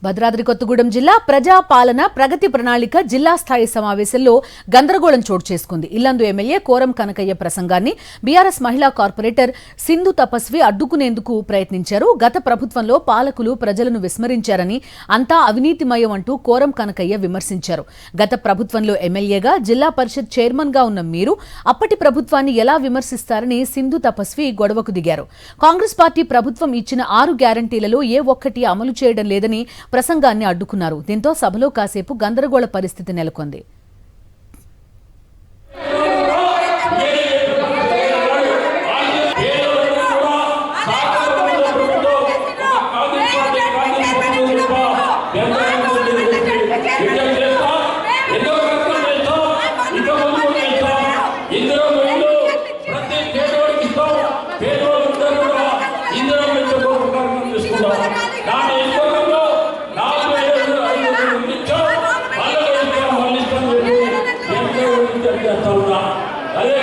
భద్రాద్రి కొత్తగూడెం జిల్లా ప్రజా పాలన ప్రగతి ప్రణాళిక జిల్లా స్థాయి సమావేశంలో గందరగోళం చోటు చేసుకుంది. ఇల్లందు ఎమ్మెల్యే కోరం కనకయ్య ప్రసంగాన్ని బీఆర్ఎస్ మహిళా కార్పొరేటర్ సింధు తపస్వి అడ్డుకునేందుకు ప్రయత్నించారు. గత ప్రభుత్వంలో పాలకులు ప్రజలను విస్మరించారని, అంతా అవినీతిమయం అంటూ కోరం కనకయ్య విమర్శించారు. గత ప్రభుత్వంలో ఎమ్మెల్యేగా జిల్లా పరిషత్ చైర్మన్ గా ఉన్న మీరు అప్పటి ప్రభుత్వాన్ని ఎలా విమర్శిస్తారని సింధు తపస్వి గొడవకు దిగారు. కాంగ్రెస్ పార్టీ ప్రభుత్వం ఇచ్చిన 6 గ్యారంటీలలో ఏ ఒక్కటి అమలు చేయడం లేదని ప్రసంగాన్ని అడ్డుకున్నారు. దీంతో సభలో కాసేపు గందరగోళ పరిస్థితి నెలకొంది. అదే